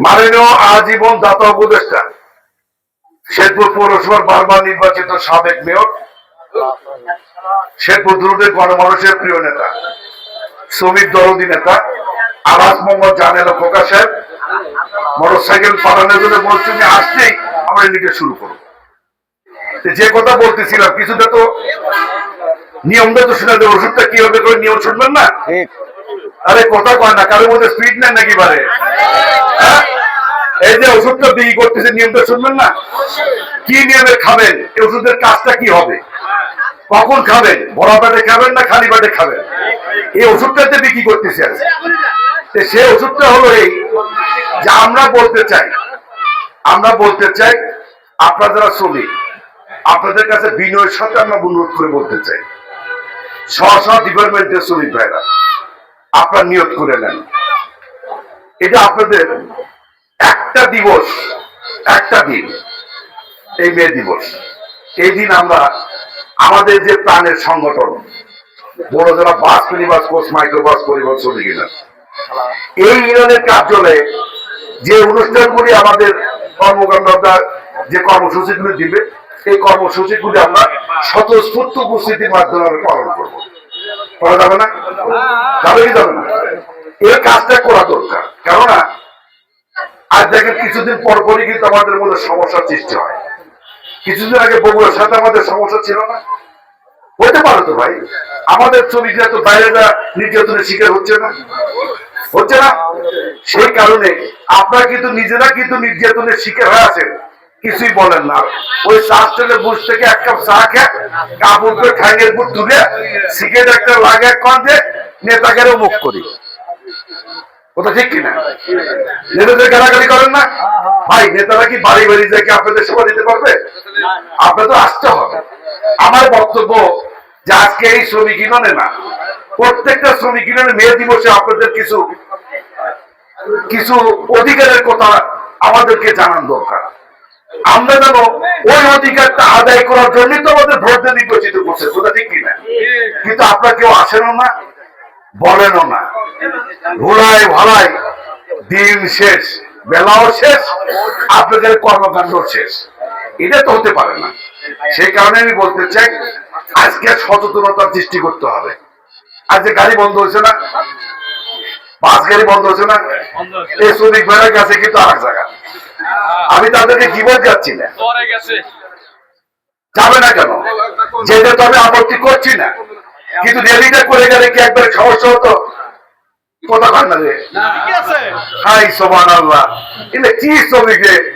মাননীয় আজীবন দাতা উপদেষ্টা শেরপুর পৌরসভার বারবার নির্বাচিত সাবেক মেয়র, শেরপুর রোডের গণমানুষের প্রিয় নেতা, শ্রমিক দরদি নেতা আলাস মোহাম্মদ জানেল খোকা সাহেব মোটরসাইকেল পাঠানোর জন্য বলছেন যে আসতেই আমরা এদিকে শুরু করবো। যে কথা বলতেছিলাম কিছুটা তো নিয়মটা তো শুনে দেবো, ওষুধটা কি হবে করে নিয়ম শুনবেন না? আরে কথা কয় না, কারোর মধ্যে স্পিড নেন নাকি বারে? এই যে ওষুধটা বিক্রি করতেছে নিয়মটা শুনবেন না? কি নিয়মে খাবেন, এই ওষুধের কাজটা কি হবে, কখন খাবেন, ভরা পেটে খাবেন না খালি পেটে খাবেন, এই ওষুধটাতে বিক্রি করতেছে। সে ওষুধটা হলো এই যে আমরা বলতে চাই আপনারা যারা শ্রমিক, আপনাদের কাছে বিনয়ের সাথে আমরা অনুরোধ করে বলতে চাই, স্ব ডিপার্টমেন্টের শ্রমিক ভাইরা আপনারা নিয়োগ করে নেন। এটা আপনাদের একটা দিবস, একটা দিন, এই মে দিবস, এই দিন আমরা আমাদের যে প্রাণের সংগঠন বড় যারা বাস মিনিবাস কোচ মাইক্রোবাস পরিবহন শ্রমিক ইউনিয়ন, এই ইউনিয়নের কার্যালয়ে যে অনুষ্ঠানগুলি আমাদের কর্মকর্তারা যে কর্মসূচিগুলি দিবে, এই কর্মসূচিগুলি আমরা স্বতঃস্ফূর্ত উপস্থিতির মাধ্যমে আমরা পালন করবো। করা যাবে না? যাবে কি যাবে না? এই কাজটা করা দরকার। কেননা আজ দেখেন কিছুদিন পরপরই কিন্তু আমাদের মধ্যে সমস্যার সৃষ্টি হয়। কিছুদিন আগে বগুড়ার সাথে আমাদের সমস্যা ছিল না? হতে পারে তো ভাই, আমাদের শ্রমিকরা তো বাইরেরা নির্যাতনের শিকার হচ্ছে না? সেই কারণে আপনারা কিন্তু নিজেরা কিন্তু নির্যাতনের শিকার হয়ে আছেন, কিছুই বলেন না। ওই চা স্টলে বুঝ থেকে এক কাপ চা খেয়ে কাপড় করে ঠাইয়ের উপর তুলে সিগারেট একটা লাগায় কন্দে নেতাকেরও মুখ করি। ওটা ঠিক কিনা? নেতাদের গালাগালি করেন না ভাই? নেতারা কি বাড়ি বাড়ি যায় কি আপনাদের সেবা দিতে পারবে? আপনাদের তো আসতে হবে। আমার বক্তব্য যে আজকে এই শ্রমিক ইউনিয়নে না, প্রত্যেকটা শ্রমিক ইউনিয়নে মে দিবসে আপনাদের কিছু অধিকারের কথা আমাদেরকে জানান দরকার। আমরা যেন ওই অধিকারটা আদায় করার জন্যই তো আমাদের ভোট দিয়ে নির্বাচিত করছে, ওটা ঠিক কিনা? কিন্তু আপনারা কেউ আসেনও না, বলেনও না, ভোলায় ভালায় দিন শেষ, বেলাও শেষ, আপনাদের কর্মকাণ্ড শেষ। এটা তো হতে পারে না। সেই কারণে আমি বলতে চাই আজকে সচেতনতার সৃষ্টি করতে হবে। আজকে গাড়ি বন্ধ হয়েছে না, বাস গাড়ি বন্ধ হচ্ছে না, এই শ্রমিক ভাইরা গেছে কিন্তু আর এক জায়গা। আমি তাদেরকে কি বলতে যাচ্ছি না, যাবে না কেন? যেটা তো আমি আপত্তি করছি না, কিন্তু রেলিটা করে গেলে কি একবারে সমস্যা হতো? কথা কান্না রে, হাই সুবহানাল্লাহ, এটা কি শ্রমিক রে?